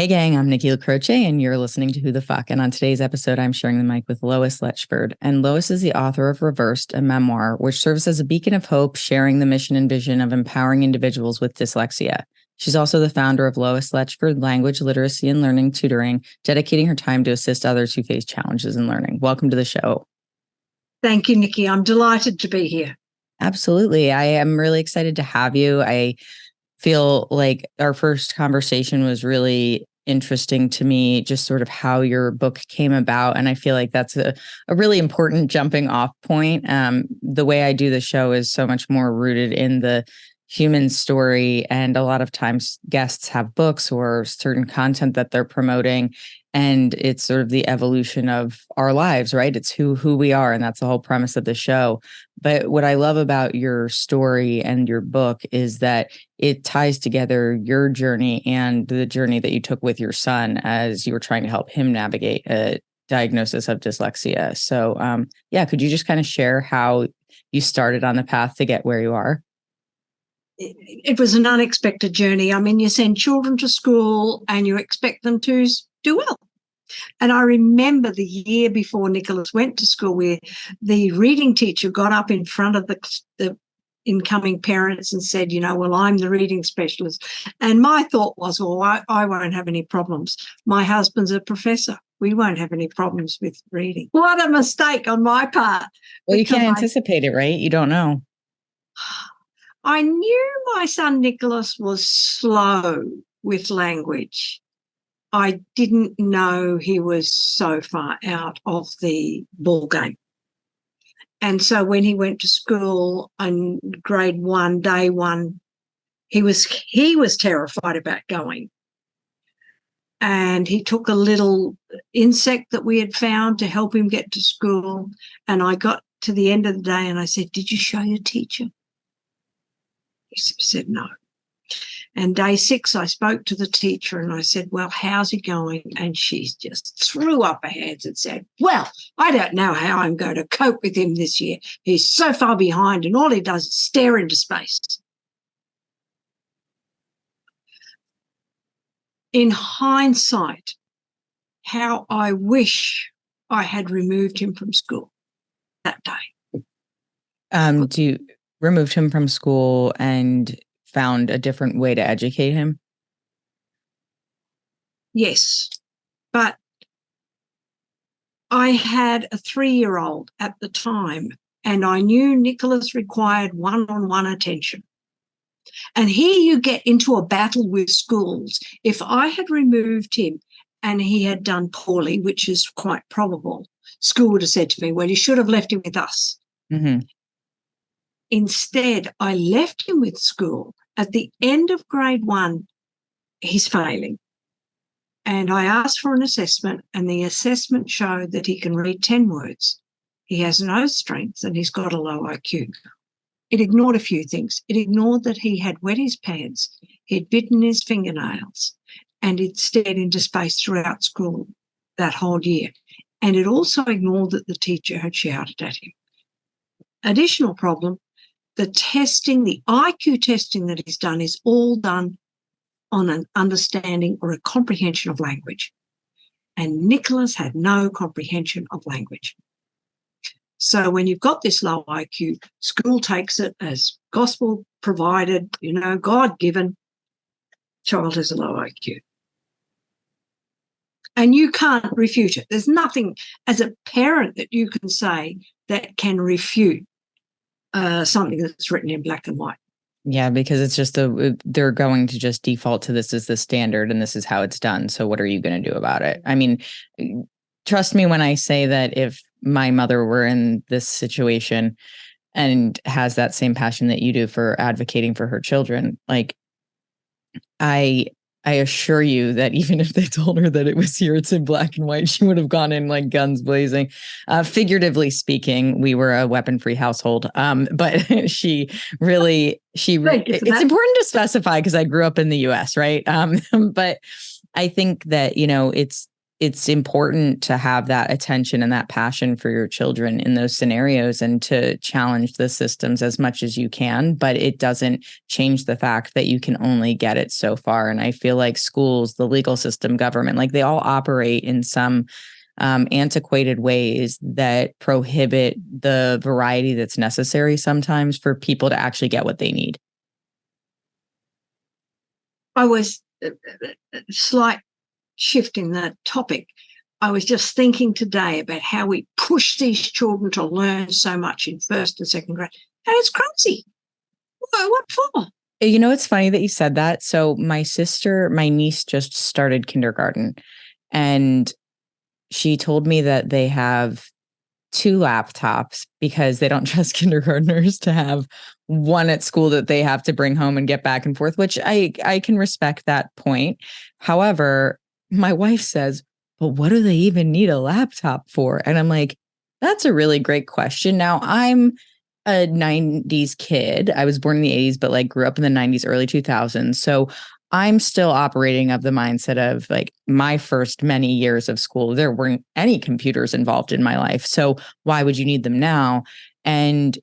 Hey gang, I'm Nikki LaCroce and you're listening to Who the Fuck. And on today's episode, I'm sharing the mic with Lois Letchford. And Lois is the author of Reversed, a memoir, which serves as a beacon of hope, sharing the mission and vision of empowering individuals with dyslexia. She's also the founder of Lois Letchford Language, Literacy, and Learning Tutoring, dedicating her time to assist others who face challenges in learning. Welcome to the show. Thank you, Nikki. I'm delighted to be here. Absolutely. I am really excited to have you. I feel like our first conversation was really interesting to me, just sort of how your book came about. And I feel like that's a really important jumping off point. The way I do the show is so much more rooted in the human story. And a lot of times guests have books or certain content that they're promoting. And it's sort of the evolution of our lives, right? It's who we are. And that's the whole premise of the show. But what I love about your story and your book is that it ties together your journey and the journey that you took with your son as you were trying to help him navigate a diagnosis of dyslexia. So, could you just kind of share how you started on the path to get where you are? It was an unexpected journey. I mean, you send children to school and you expect them to do well. And I remember the year before Nicholas went to school where the reading teacher got up in front of the incoming parents and said, well, I'm the reading specialist. And my thought was, well, I won't have any problems. My husband's a professor. We won't have any problems with reading. What a mistake on my part. Well, you can't anticipate it, right? You don't know. I knew my son Nicholas was slow with language. I didn't know he was so far out of the ball game. And so when he went to school in grade 1, day 1, he was terrified about going. And he took a little insect that we had found to help him get to school. And I got to the end of the day and I said, "Did you show your teacher?" He said, "No." And day 6, I spoke to the teacher and I said, "Well, how's he going?" And she just threw up her hands and said, "Well, I don't know how I'm going to cope with him this year. He's so far behind and all he does is stare into space." In hindsight, how I wish I had removed him from school that day. You removed him from school and found a different way to educate him? Yes, but I had a 3-year-old at the time and I knew Nicholas required one-on-one attention. And here you get into a battle with schools. If I had removed him and he had done poorly, which is quite probable, school would have said to me, "Well, you should have left him with us." Mm-hmm. Instead, I left him with school. At the end of grade 1, he's failing. And I asked for an assessment, and the assessment showed that he can read 10 words. He has no strength, and he's got a low IQ. It ignored a few things. It ignored that he had wet his pants, he'd bitten his fingernails, and he'd stared into space throughout school that whole year. And it also ignored that the teacher had shouted at him. Additional problem, the testing, the IQ testing that he's done is all done on an understanding or a comprehension of language. And Nicholas had no comprehension of language. So when you've got this low IQ, school takes it as gospel provided, God-given, child has a low IQ. And you can't refute it. There's nothing as a parent that you can say that can refute something that's written in black and white. Yeah, because it's just they're going to just default to this as the standard and this is how it's done. So what are you going to do about it? I mean, trust me when I say that if my mother were in this situation and has that same passion that you do for advocating for her children, like I assure you that even if they told her that it was here, it's in black and white, she would have gone in like guns blazing. Figuratively speaking, we were a weapon-free household. But it's important to specify because I grew up in the US, right? But I think that, it's important to have that attention and that passion for your children in those scenarios and to challenge the systems as much as you can. But it doesn't change the fact that you can only get it so far. And I feel like schools, the legal system, government, like they all operate in some antiquated ways that prohibit the variety that's necessary sometimes for people to actually get what they need. I was slight shift in the topic. I was just thinking today about how we push these children to learn so much in first and second grade. And it's crazy. What for? You know, it's funny that you said that. So my niece just started kindergarten, and she told me that they have 2 laptops because they don't trust kindergartners to have one at school that they have to bring home and get back and forth, which I can respect that point. However, my wife says, but what do they even need a laptop for? And I'm like, that's a really great question. Now, I'm a 90s kid. I was born in the 80s, but like grew up in the 90s, early 2000s. So I'm still operating of the mindset of like my first many years of school, there weren't any computers involved in my life. So why would you need them now? And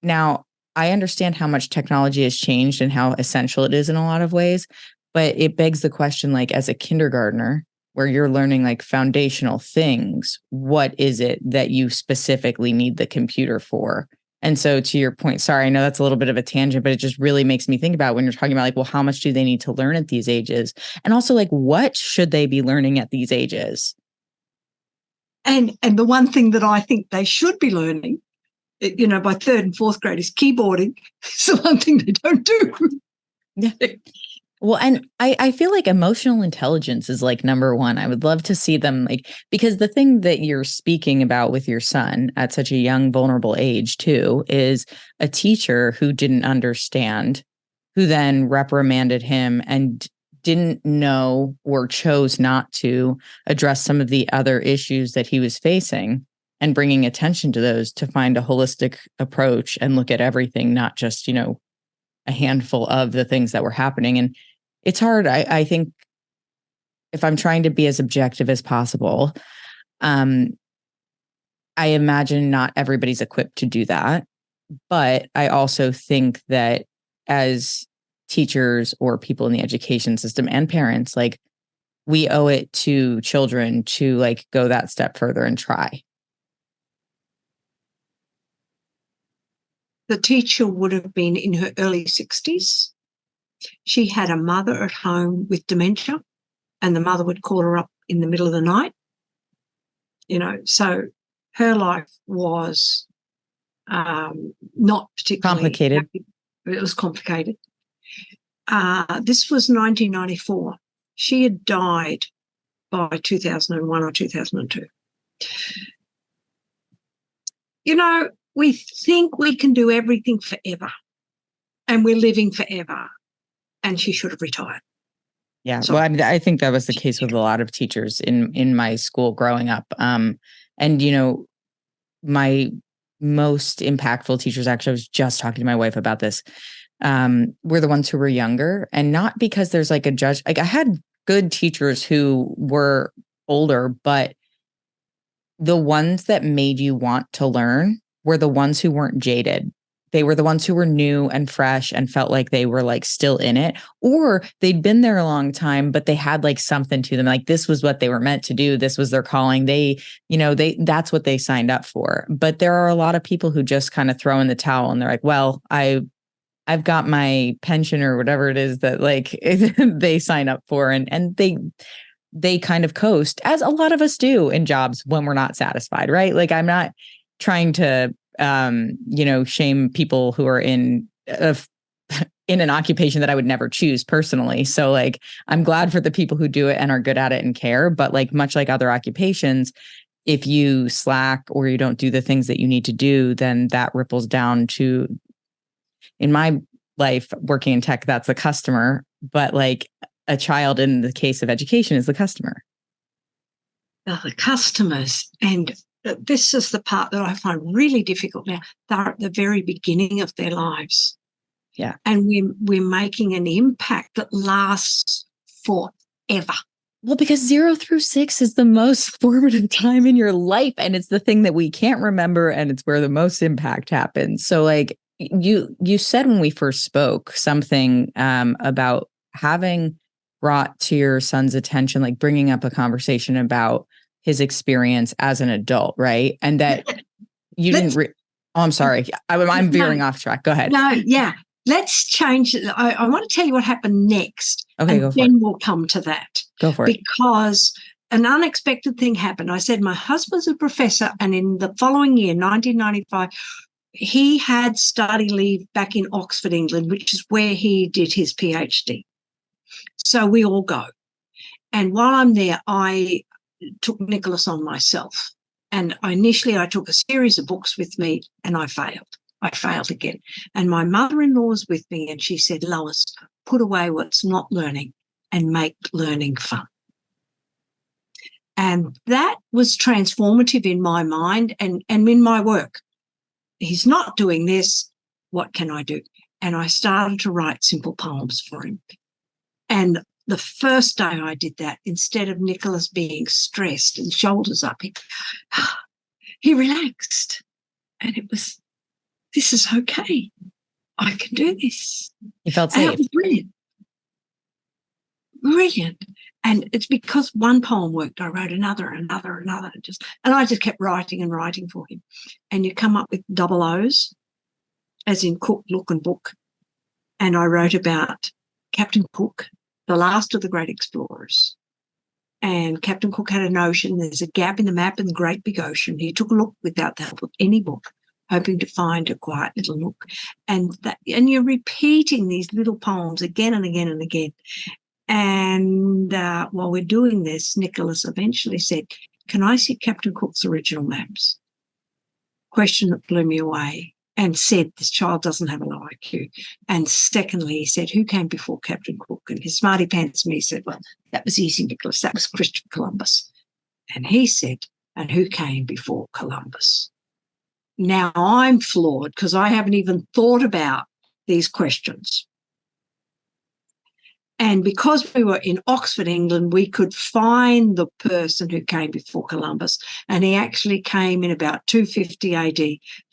now I understand how much technology has changed and how essential it is in a lot of ways. But it begs the question, like as a kindergartner, where you're learning like foundational things, what is it that you specifically need the computer for? And so to your point, sorry, I know that's a little bit of a tangent, but it just really makes me think about when you're talking about like, well, how much do they need to learn at these ages? And also like, what should they be learning at these ages? And the one thing that I think they should be learning, by third and fourth grade is keyboarding. It's the one thing they don't do. Yeah. Well, and I feel like emotional intelligence is like number one. I would love to see them like, because the thing that you're speaking about with your son at such a young, vulnerable age too, is a teacher who didn't understand, who then reprimanded him and didn't know or chose not to address some of the other issues that he was facing and bringing attention to those to find a holistic approach and look at everything, not just, a handful of the things that were happening. And it's hard. I think if I'm trying to be as objective as possible, I imagine not everybody's equipped to do that. But I also think that as teachers or people in the education system and parents, like we owe it to children to like go that step further and try. The teacher would have been in her early 60s. She had a mother at home with dementia, and the mother would call her up in the middle of the night. So her life was not particularly complicated. happy. It was complicated. This was 1994. She had died by 2001 or 2002. We think we can do everything forever, and we're living forever, and she should have retired. Yeah. So, well, I think that was the case with a lot of teachers in my school growing up. And, my most impactful teachers, actually, I was just talking to my wife about this, were the ones who were younger, and not because there's like a judge. Like I had good teachers who were older, but the ones that made you want to learn were the ones who weren't jaded. They were the ones who were new and fresh and felt like they were like still in it, or they'd been there a long time, but they had like something to them. Like this was what they were meant to do. This was their calling. That's what they signed up for. But there are a lot of people who just kind of throw in the towel and they're like, well, I've got my pension or whatever it is that like they sign up for. And they kind of coast, as a lot of us do in jobs when we're not satisfied, right? Like I'm not trying to shame people who are in an occupation that I would never choose personally. So like, I'm glad for the people who do it and are good at it and care. But like, much like other occupations, if you slack or you don't do the things that you need to do, then that ripples down to, in my life, working in tech, that's the customer. But like a child in the case of education is the customer. The customers. And this is the part that I find really difficult now. They're at the very beginning of their lives. Yeah. And we're making an impact that lasts forever. Well, because 0 through 6 is the most formative time in your life. And it's the thing that we can't remember. And it's where the most impact happens. So like you said when we first spoke something about having brought to your son's attention, like bringing up a conversation about his experience as an adult, right? And that you didn't. Oh, I'm sorry. I'm veering off track. Go ahead. No, yeah. Let's change. I want to tell you what happened next. Okay, and then we'll come to that. Go for it. Because an unexpected thing happened. I said, my husband's a professor, and in the following year, 1995, he had study leave back in Oxford, England, which is where he did his PhD. So we all go. And while I'm there, I took Nicholas on myself. And initially I took a series of books with me, and I failed. I failed again. And my mother-in-law was with me, and she said, Lois, put away what's not learning and make learning fun. And that was transformative in my mind and in my work. He's not doing this. What can I do? And I started to write simple poems for him. And the first day I did that, instead of Nicholas being stressed and shoulders up, he relaxed. And it was, this is okay. I can do this. He felt safe. And it was brilliant. Brilliant. And it's because one poem worked, I wrote another. And I just kept writing and writing for him. And you come up with double O's, as in Cook, Look and Book. And I wrote about Captain Cook, the last of the great explorers. And Captain Cook had a notion, there's a gap in the map in the great big ocean. He took a look without the help of any book, hoping to find a quiet little nook. And you're repeating these little poems again and again and again. And while we're doing this, Nicholas eventually said, can I see Captain Cook's original maps? Question that blew me away, and said, this child doesn't have a low IQ. And secondly, he said, who came before Captain Cook? And his smarty pants me said, well, that was easy, Nicholas. That was Christopher Columbus. And he said, and who came before Columbus? Now I'm floored because I haven't even thought about these questions. And because we were in Oxford, England, we could find the person who came before Columbus. And he actually came in about 250 AD,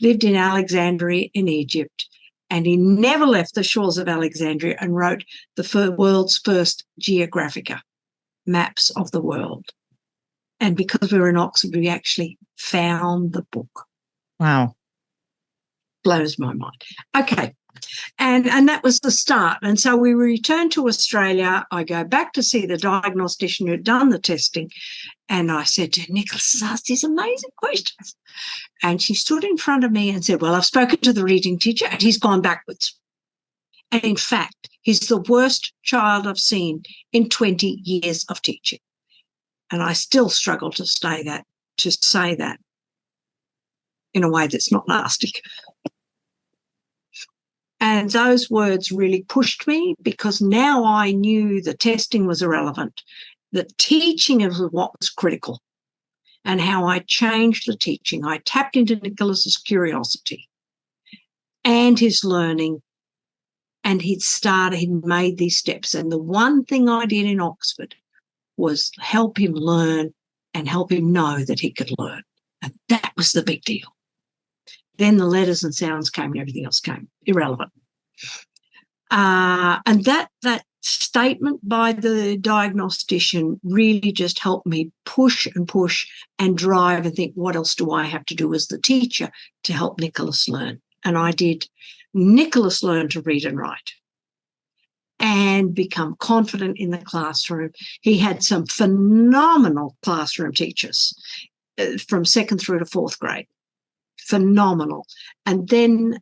lived in Alexandria in Egypt, and he never left the shores of Alexandria, and wrote the world's first Geographica, maps of the world. And because we were in Oxford, we actually found the book. Wow. Blows my mind. Okay. And that was the start. And so we returned to Australia. I go back to see the diagnostician who'd done the testing. And I said to Nicholas, asked these amazing questions. And she stood in front of me and said, well, I've spoken to the reading teacher and he's gone backwards. And in fact, he's the worst child I've seen in 20 years of teaching. And I still struggle to say that in a way that's not nasty. And those words really pushed me, because now I knew the testing was irrelevant. The teaching is what was critical, and how I changed the teaching. I tapped into Nicholas's curiosity and his learning, and he'd made these steps. And the one thing I did in Oxford was help him learn and help him know that he could learn. And that was the big deal. Then the letters and sounds came and everything else came, irrelevant. And that statement by the diagnostician really just helped me push and drive and think, what else do I have to do as the teacher to help Nicholas learn? And I did. Nicholas learn to read and write and become confident in the classroom. He had some phenomenal classroom teachers from 2nd through to 4th grade. Phenomenal. And then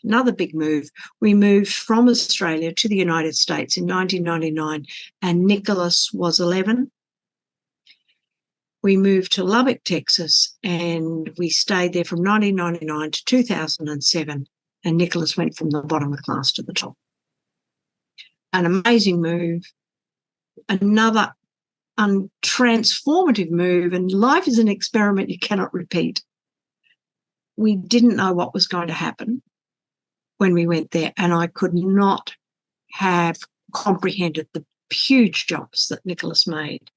another big move, we moved from Australia to the United States in 1999, and Nicholas was 11. We moved to Lubbock, Texas, and we stayed there from 1999 to 2007, and Nicholas went from the bottom of the class to the top. An amazing move, another transformative move, and life is an experiment you cannot repeat. We didn't know what was going to happen when we went there, and I could not have comprehended huge jumps that Nicholas made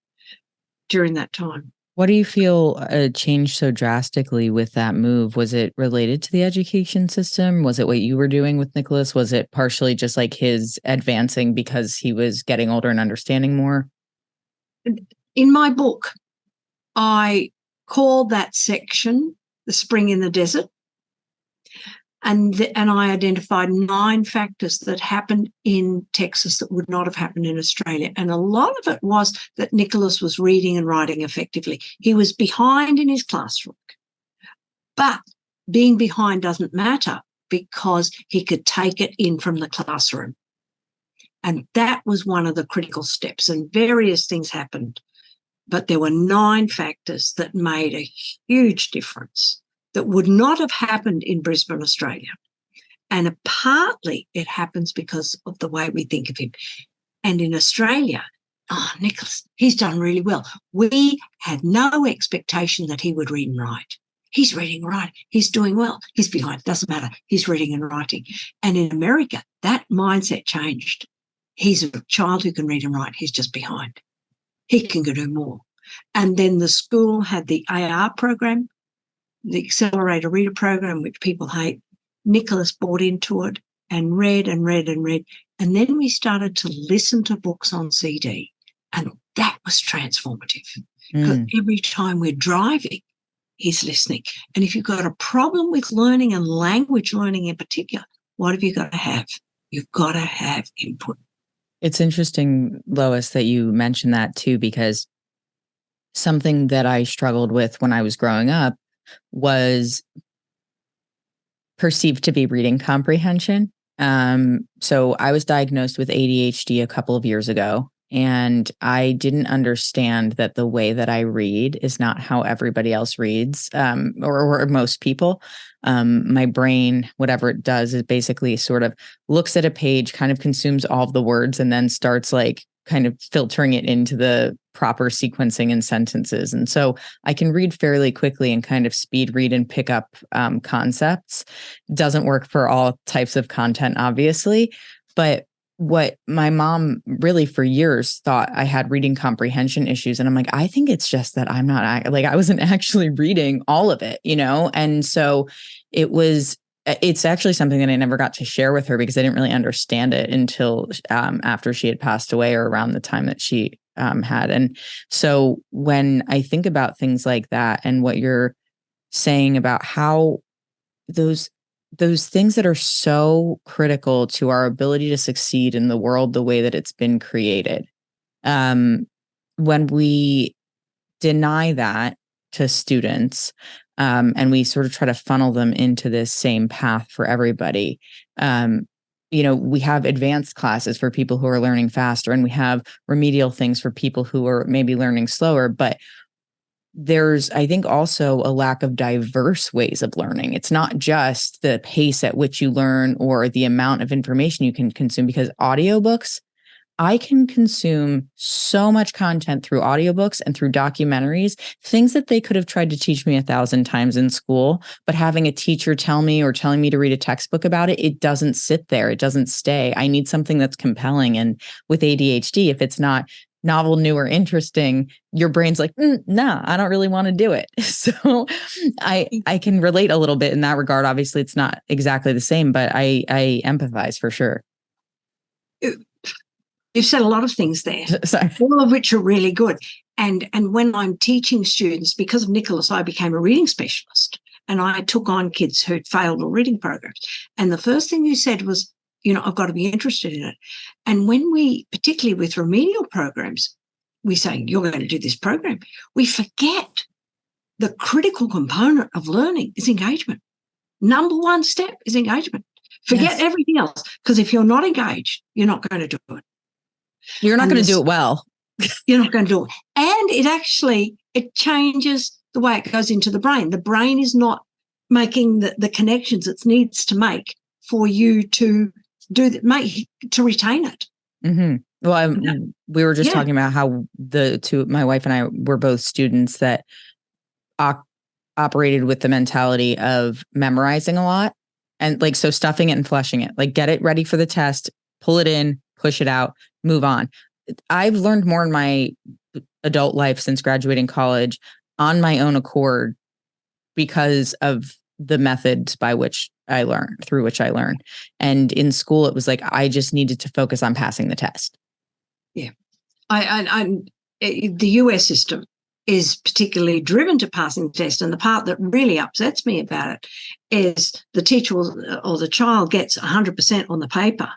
during that time. What do you feel changed so drastically with that move? Was it related to the education system? Was it what you were doing with Nicholas? Was it partially just like his advancing because he was getting older and understanding more? In my book, I call that section The Spring in the Desert. And I identified 9 factors that happened in Texas that would not have happened in Australia. And a lot of it was that Nicholas was reading and writing effectively. He was behind in his classwork. But being behind doesn't matter because he could take it in from the classroom. And that was one of the critical steps. And various things happened. But there were 9 factors that made a huge difference that would not have happened in Brisbane, Australia. And partly it happens because of the way we think of him. And in Australia, Nicholas, he's done really well. We had no expectation that he would read and write. He's reading and writing. He's doing well. He's behind. Doesn't matter. He's reading and writing. And in America, that mindset changed. He's a child who can read and write. He's just behind. He can do more. And then the school had the AR program, the Accelerator Reader program, which people hate. Nicholas bought into it and read and read and read. And then we started to listen to books on CD. And that was transformative. Because every time we're driving, he's listening. And if you've got a problem with learning and language learning in particular, what have you got to have? You've got to have input. It's interesting, Lois, that you mentioned that too, because something that I struggled with when I was growing up was perceived to be reading comprehension. So I was diagnosed with ADHD a couple of years ago, and I didn't understand that the way that I read is not how everybody else reads, or most people. My brain, whatever it does, is basically sort of looks at a page, kind of consumes all of the words, and then starts like kind of filtering it into the proper sequencing and sentences. And so I can read fairly quickly and kind of speed read and pick up concepts. Doesn't work for all types of content, obviously. But what my mom really for years thought I had reading comprehension issues. And I'm like, I think it's just that I'm not like, I wasn't actually reading all of it, you know? And so it's actually something that I never got to share with her because I didn't really understand it until after she had passed away or around the time that she had. And so when I think about things like that and what you're saying about how those things that are so critical to our ability to succeed in the world the way that it's been created, when we deny that to students, and we sort of try to funnel them into this same path for everybody. We have advanced classes for people who are learning faster, and we have remedial things for people who are maybe learning slower. But there's, I think, also a lack of diverse ways of learning. It's not just the pace at which you learn or the amount of information you can consume, because audiobooks, I can consume so much content through audiobooks and through documentaries, things that they could have tried to teach me 1,000 times in school, but having a teacher tell me or telling me to read a textbook about it, it doesn't sit there. It doesn't stay. I need something that's compelling. And with ADHD, if it's not novel, new, or interesting, your brain's like, nah, I don't really want to do it. So I can relate a little bit in that regard. Obviously, it's not exactly the same, but I empathize for sure. You've said a lot of things there, all of which are really good. And when I'm teaching students, because of Nicholas, I became a reading specialist and I took on kids who'd failed all reading programs. And the first thing you said was, I've got to be interested in it. And when we, particularly with remedial programs, we say, you're going to do this program, we forget the critical component of learning is engagement. Number one step is engagement. Forget everything else, because if you're not engaged, you're not going to do it. You're not going to do it well. You're not going to do it. And it changes the way it goes into the brain. The brain is not making the connections it needs to make for you to to retain it. Mm-hmm. Well, we were just talking about how my wife and I were both students that operated with the mentality of memorizing a lot. And like, so stuffing it and flushing it, like get it ready for the test, pull it in, push it out, move on. I've learned more in my adult life since graduating college on my own accord because of the methods by which I learn, through which I learn. And in school, it was like I just needed to focus on passing the test. Yeah. The US system is particularly driven to passing the test. And the part that really upsets me about it is the teacher or the child gets 100% on the paper.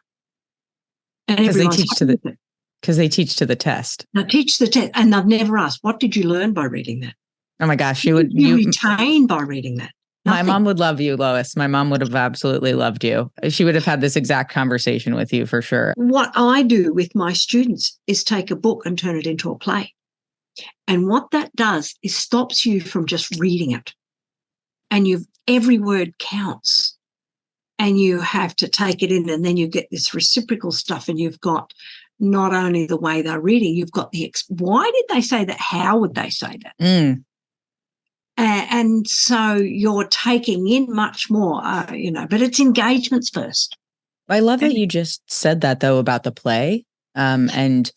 And everyone's happy with it. Because they teach to the test. Now teach the test. And they've never asked, what did you learn by reading that? Oh my gosh. You retain by reading that. Nothing. My mom would love you, Lois. My mom would have absolutely loved you. She would have had this exact conversation with you for sure. What I do with my students is take a book and turn it into a play. And what that does is stops you from just reading it. And every word counts. And you have to take it in, and then you get this reciprocal stuff, and you've got not only the way they're reading, you've got why did they say that? How would they say that? And so you're taking in much more, but it's engagements first. I love that you just said that, though, about the play and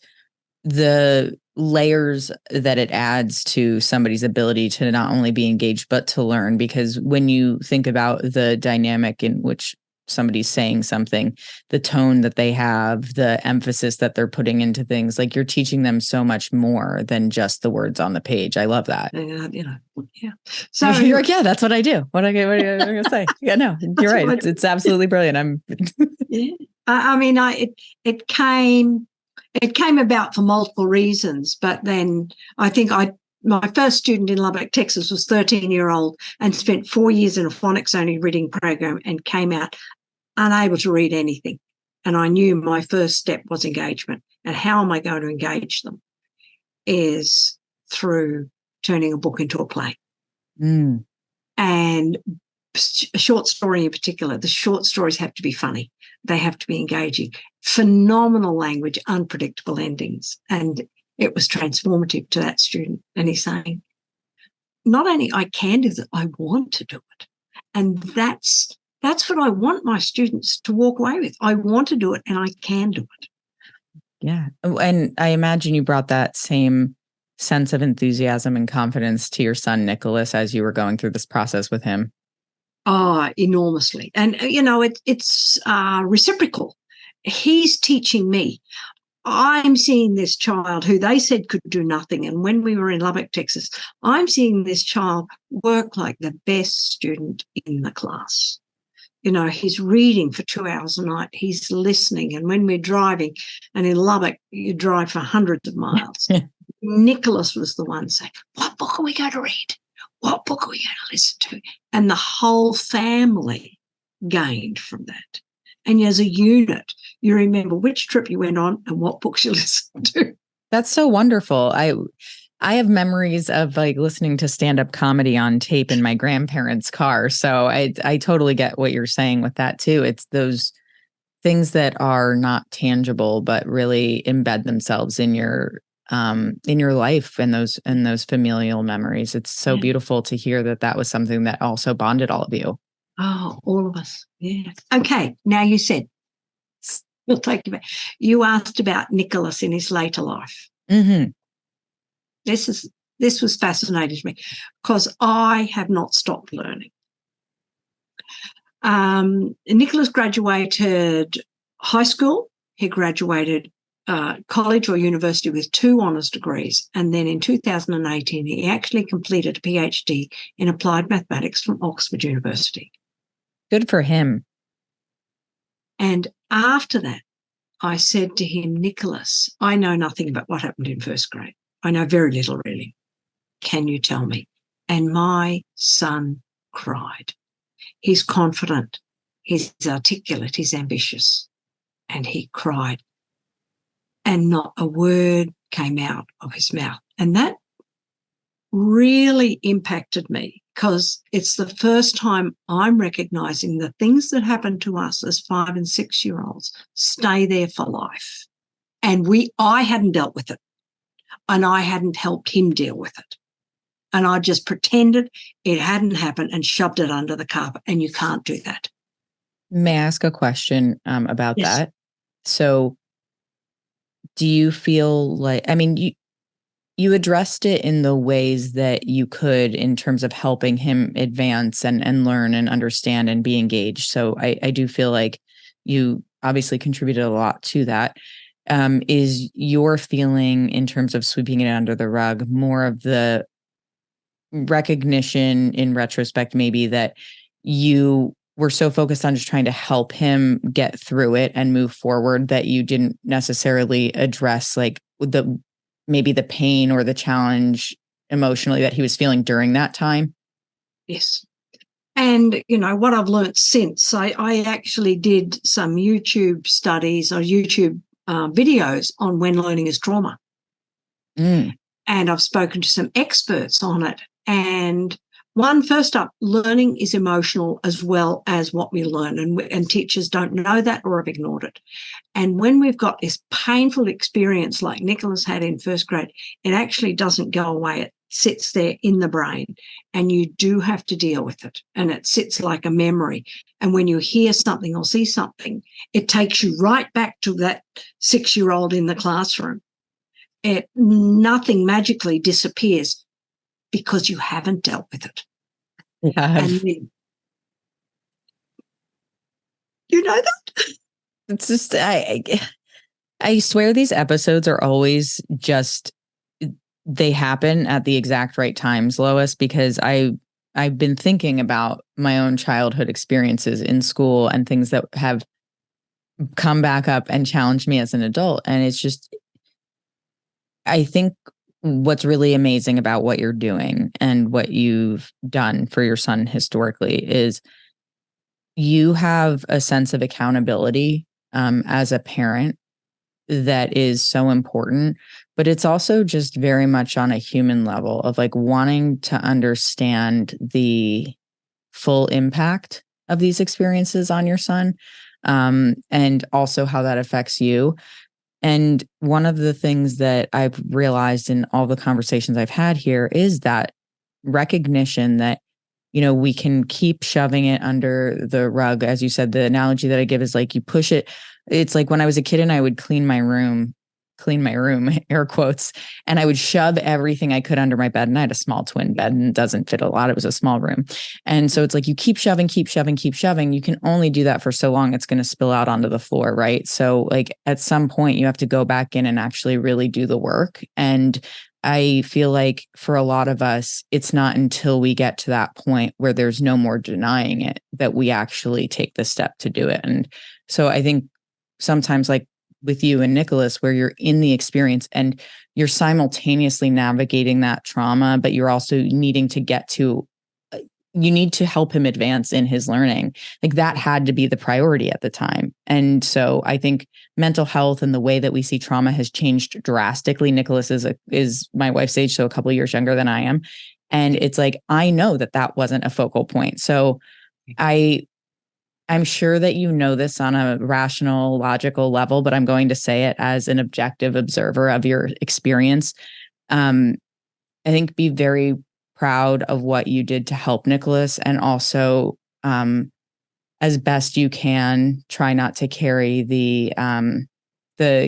the layers that it adds to somebody's ability to not only be engaged, but to learn. Because when you think about the dynamic in which somebody's saying something, the tone that they have, the emphasis that they're putting into things, like you're teaching them so much more than just the words on the page. I love that. Yeah. So you're like, yeah, that's what I do. What are you going to say? Yeah, no, you're right. It's absolutely brilliant. Yeah. I mean, it came about for multiple reasons, but then I think my first student in Lubbock, Texas was 13-year-old and spent 4 years in a phonics-only reading program and came out unable to read anything. And I knew my first step was engagement. And how am I going to engage them is through turning a book into a play. And a short story in particular, the short stories have to be funny. They have to be engaging. Phenomenal language, unpredictable endings. And it was transformative to that student. And he's saying, not only I can do that, I want to do it. And that's what I want my students to walk away with. I want to do it and I can do it. Yeah. And I imagine you brought that same sense of enthusiasm and confidence to your son, Nicholas, as you were going through this process with him. Oh, enormously. And, it's reciprocal. He's teaching me. I'm seeing this child who they said could do nothing. And when we were in Lubbock, Texas, I'm seeing this child work like the best student in the class. He's reading for 2 hours a night. He's listening. And when we're driving, and in Lubbock, you drive for hundreds of miles, Nicholas was the one saying, what book are we going to read? What book are we going to listen to? And the whole family gained from that. And as a unit, you remember which trip you went on and what books you listened to. That's so wonderful. I have memories of like listening to stand-up comedy on tape in my grandparents' car. So I totally get what you're saying with that too. It's those things that are not tangible, but really embed themselves in your life and those familial memories. It's so beautiful to hear that was something that also bonded all of you. Oh, all of us. Yeah. Okay. Now you said, we'll take you back. You asked about Nicholas in his later life. Mm-hmm. This was fascinating to me because I have not stopped learning. Nicholas graduated high school. He graduated college or university with 2 honours degrees. And then in 2018, he actually completed a PhD in applied mathematics from Oxford University. Good for him. And after that, I said to him, Nicholas, I know nothing about what happened in first grade. I know very little, really. Can you tell me? And my son cried. He's confident. He's articulate. He's ambitious. And he cried. And not a word came out of his mouth. And that really impacted me because it's the first time I'm recognizing the things that happen to us as 5 and 6-year-olds stay there for life. And I hadn't dealt with it. And I hadn't helped him deal with it. And I just pretended it hadn't happened and shoved it under the carpet. And you can't do that. May I ask a question about that? So do you feel like, I mean, you addressed it in the ways that you could in terms of helping him advance and learn and understand and be engaged. So I do feel like you obviously contributed a lot to that. Is your feeling in terms of sweeping it under the rug more of the recognition in retrospect, maybe that you were so focused on just trying to help him get through it and move forward that you didn't necessarily address like maybe the pain or the challenge emotionally that he was feeling during that time? Yes. And, what I've learned since, I actually did some YouTube studies or YouTube videos on when learning is trauma. Mm. And I've spoken to some experts on it. And first up, learning is emotional as well as what we learn. And teachers don't know that or have ignored it. And when we've got this painful experience like Nicholas had in first grade, it actually doesn't go away. It sits there in the brain and you do have to deal with it. And it sits like a memory. And when you hear something or see something, it takes you right back to that 6-year-old in the classroom. Nothing magically disappears because you haven't dealt with it. Yeah. And then, you know that? It's just, I swear these episodes are always just, they happen at the exact right times, Lois, because I've been thinking about my own childhood experiences in school and things that have come back up and challenged me as an adult. And it's just, I think what's really amazing about what you're doing and what you've done for your son historically is you have a sense of accountability as a parent that is so important, but it's also just very much on a human level of like wanting to understand the full impact of these experiences on your son, and also how that affects you. And one of the things that I've realized in all the conversations I've had here is that recognition that, we can keep shoving it under the rug. As you said, the analogy that I give is like you push it. It's like when I was a kid and I would clean my room, air quotes, and I would shove everything I could under my bed. And I had a small twin bed and it doesn't fit a lot. It was a small room. And so it's like you keep shoving, keep shoving, keep shoving. You can only do that for so long. It's going to spill out onto the floor, right? So like at some point you have to go back in and actually really do the work. And I feel like for a lot of us, it's not until we get to that point where there's no more denying it that we actually take the step to do it. And so I think sometimes like with you and Nicholas, where you're in the experience and you're simultaneously navigating that trauma, but you're also needing to you need to help him advance in his learning. Like that had to be the priority at the time. And so I think mental health and the way that we see trauma has changed drastically. Nicholas is my wife's age, so a couple of years younger than I am. And it's like, I know that wasn't a focal point. So I'm sure that you know this on a rational, logical level, but I'm going to say it as an objective observer of your experience. I think be very proud of what you did to help Nicholas, and also, as best you can, try not to carry the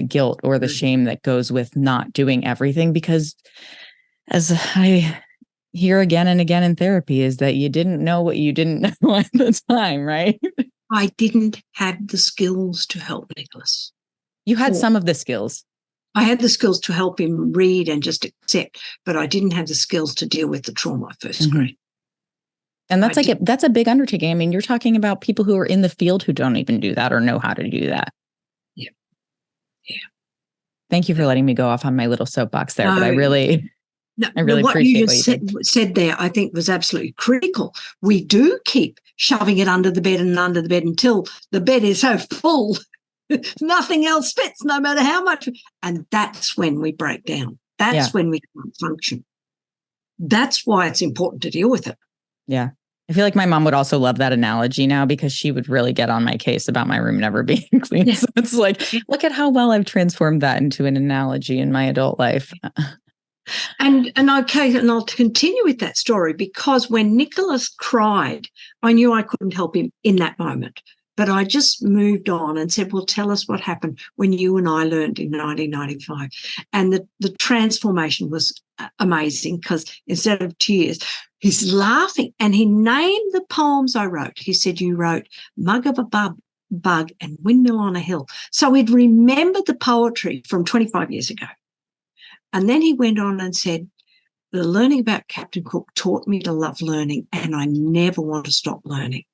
guilt or the shame that goes with not doing everything, because as I hear again and again in therapy is that you didn't know what you didn't know at the time, right? I didn't have the skills to help Nicholas. You had some of the skills. I had the skills to help him read and just accept, but I didn't have the skills to deal with the trauma of first grade. And that's that's a big undertaking. I mean, you're talking about people who are in the field who don't even do that or know how to do that. Yeah. Yeah. Thank you for letting me go off on my little soapbox there, but I really what appreciate you just said there, I think was absolutely critical. We do keep shoving it under the bed until the bed is so full, nothing else fits, no matter how much. And that's when we break down. That's when we can't function. That's why it's important to deal with it. Yeah. I feel like my mom would also love that analogy now, because she would really get on my case about my room never being clean. Yeah. So it's like, look at how well I've transformed that into an analogy in my adult life. And I'll continue with that story, because when Nicholas cried, I knew I couldn't help him in that moment. But I just moved on and said, well, tell us what happened when you and I learned in 1995. And the transformation was amazing, because instead of tears, he's laughing. And he named the poems I wrote. He said, you wrote Mug of a Bug and Windmill on a Hill. So he'd remembered the poetry from 25 years ago. And then he went on and said, the learning about Captain Cook taught me to love learning, and I never want to stop learning.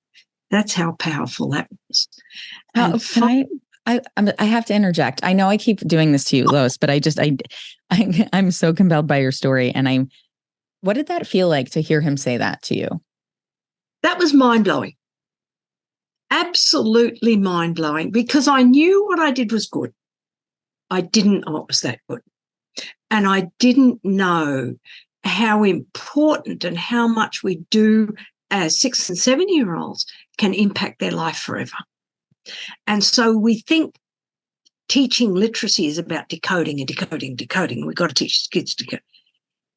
That's how powerful that was. I have to interject. I know I keep doing this to you, Lois, but I'm so compelled by your story. And what did that feel like to hear him say that to you? That was mind-blowing. Absolutely mind-blowing, because I knew what I did was good. I didn't know it was that good. And I didn't know how important and how much we do as 6 and 7-year-olds can impact their life forever. And so we think teaching literacy is about decoding and decoding and decoding. We've got to teach kids to decode.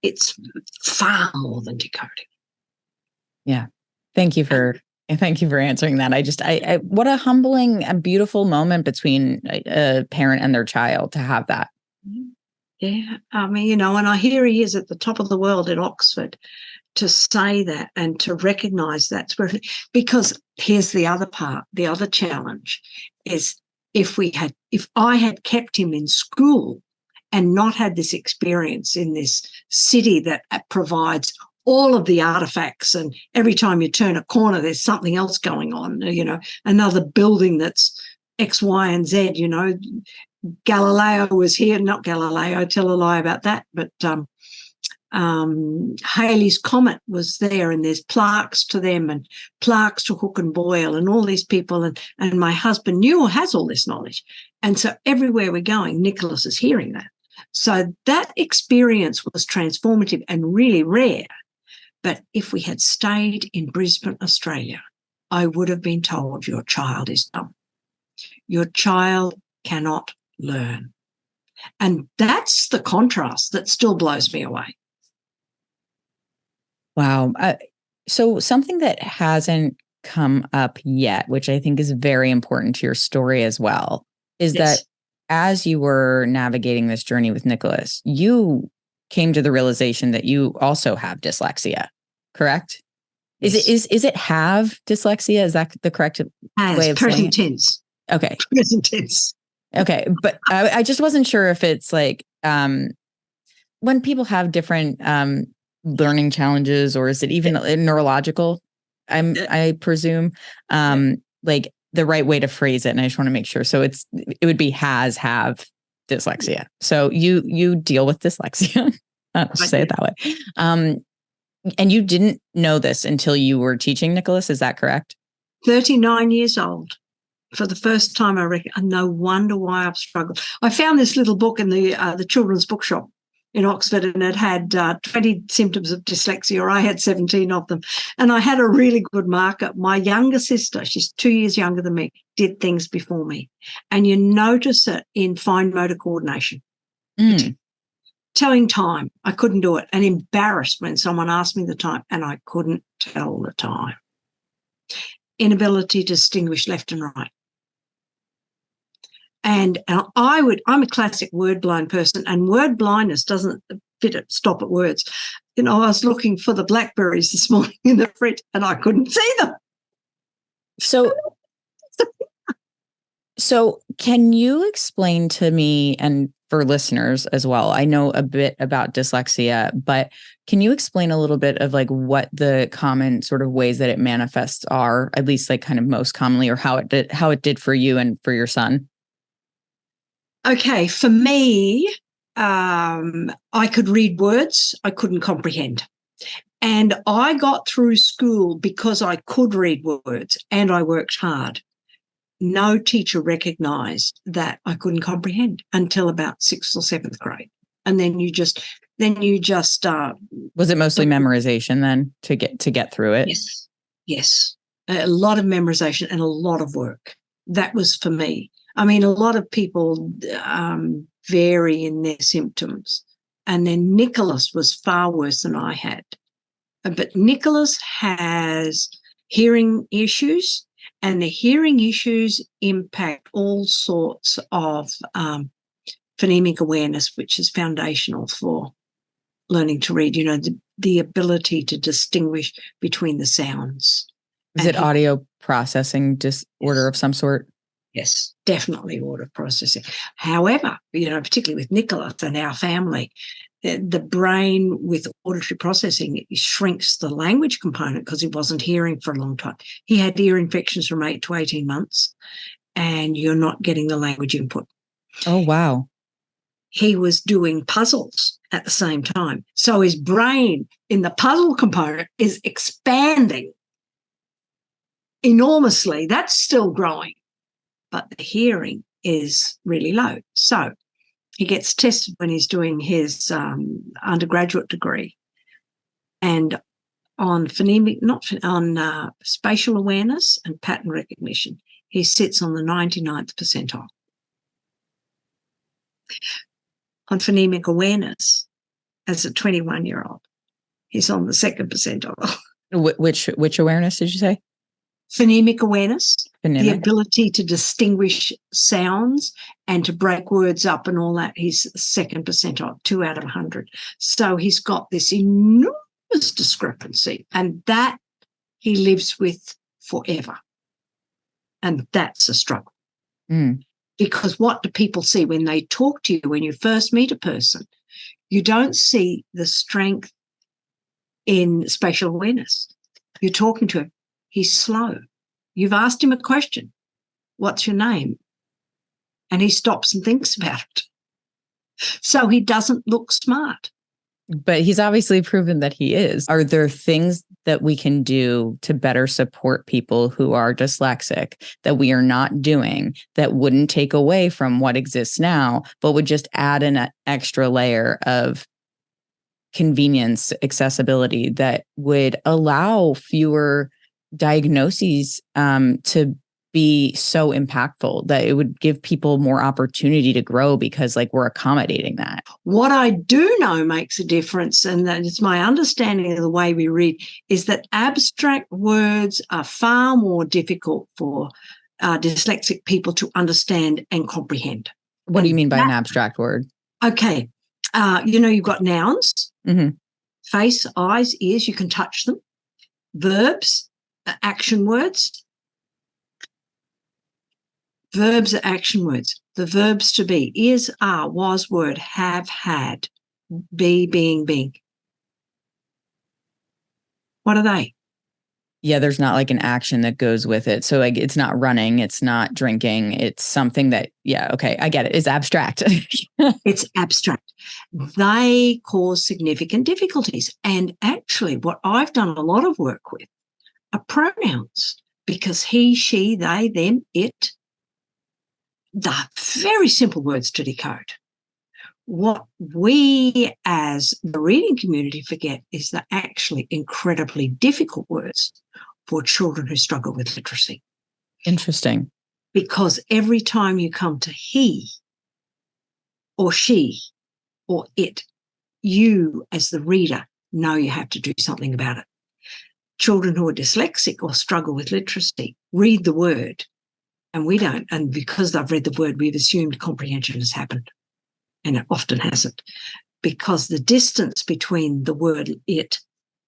It's far more than decoding. Yeah. Thank you for answering that. What a humbling and beautiful moment between a parent and their child to have that. Yeah. I mean, and I hear he is at the top of the world in Oxford to say that and to recognise that. Because here's the other part, the other challenge is if I had kept him in school and not had this experience in this city that provides all of the artifacts, and every time you turn a corner, there's something else going on, another building that's X, Y, and Z, Galileo was here, not Galileo, I tell a lie about that, but Halley's Comet was there, and there's plaques to them and plaques to Hooke and Boyle and all these people, and my husband knew or has all this knowledge. And so everywhere we're going, Nicholas is hearing that. So that experience was transformative and really rare. But if we had stayed in Brisbane, Australia, I would have been told your child is dumb. Your child cannot learn. And that's the contrast that still blows me away. Wow. So something that hasn't come up yet, which I think is very important to your story as well, is that as you were navigating this journey with Nicholas, you came to the realization that you also have dyslexia, correct? Yes. Is it have dyslexia? Is that the correct way of saying it? Present tense. Okay. Present tense. Okay. But I just wasn't sure if it's like when people have different learning challenges, or is it even neurological? I presume like the right way to phrase it. And I just want to make sure. So it would be have dyslexia. So you deal with dyslexia. I'll say it that way. And you didn't know this until you were teaching Nicholas. Is that correct? 39 years old. For the first time, I reckon, and no wonder why I've struggled. I found this little book in the children's bookshop in Oxford, and it had 20 symptoms of dyslexia, or I had 17 of them. And I had a really good marker. My younger sister, she's 2 years younger than me, did things before me. And you notice it in fine motor coordination. Telling time, I couldn't do it, and embarrassed when someone asked me the time and I couldn't tell the time. Inability to distinguish left and right. And I'm a classic word blind person, and word blindness doesn't stop at words. I was looking for the blackberries this morning in the fridge and I couldn't see them. So can you explain to me, and for listeners as well, I know a bit about dyslexia, but can you explain a little bit of like what the common sort of ways that it manifests are, at least like kind of most commonly, or how it did for you and for your son? Okay, for me, I could read words I couldn't comprehend. And I got through school because I could read words and I worked hard. No teacher recognised that I couldn't comprehend until about 6th or 7th grade. And then you just was it mostly memorization then to get through it? Yes. A lot of memorization and a lot of work. That was for me. I mean, a lot of people vary in their symptoms. And then Nicholas was far worse than I had. But Nicholas has hearing issues, And the hearing issues impact all sorts of phonemic awareness, which is foundational for learning to read, the ability to distinguish between the sounds. Is it audio processing disorder of some sort? Yes, definitely order processing. However, particularly with Nicholas and our family, the brain with auditory processing shrinks the language component because he wasn't hearing for a long time. He had ear infections from 8 to 18 months, and you're not getting the language input. Oh, wow. He was doing puzzles at the same time. So his brain in the puzzle component is expanding enormously. That's still growing, but the hearing is really low. So he gets tested when he's doing his undergraduate degree, and on spatial awareness and pattern recognition, he sits on the 99th percentile. On phonemic awareness, as a 21-year-old, he's on the 2nd percentile. Which awareness did you say? Phonemic awareness, Phonemic. The ability to distinguish sounds and to break words up and all that. He's 2nd percentile, 2 out of 100. So he's got this enormous discrepancy, and that he lives with forever. And that's a struggle. Mm. Because what do people see when they talk to you, when you first meet a person? You don't see the strength in spatial awareness. You're talking to him. He's slow. You've asked him a question. What's your name? And he stops and thinks about it. So he doesn't look smart. But he's obviously proven that he is. Are there things that we can do to better support people who are dyslexic that we are not doing that wouldn't take away from what exists now, but would just add an extra layer of convenience, accessibility that would allow fewer diagnoses to be so impactful, that it would give people more opportunity to grow because we're accommodating that? What I do know makes a difference, and that is my understanding of the way we read, is that abstract words are far more difficult for dyslexic people to understand and comprehend. What do you mean by an abstract word? Okay. You've got nouns, mm-hmm. face, eyes, ears, you can touch them. Verbs, action words. Verbs are action words. The verbs to be: is, are, was, word, have, had, be, being. What are they? Yeah, there's not an action that goes with it. So it's not running, it's not drinking, it's something that, okay, I get it. It's abstract. It's abstract. They cause significant difficulties. And actually, what I've done a lot of work with are pronouns, because he, she, they, them, it. They're very simple words to decode. What we as the reading community forget is they're actually incredibly difficult words for children who struggle with literacy. Interesting. Because every time you come to he or she or it, you as the reader know you have to do something about it. Children who are dyslexic or struggle with literacy read the word, and we don't. And because they've read the word, we've assumed comprehension has happened. And it often hasn't, because the distance between the word it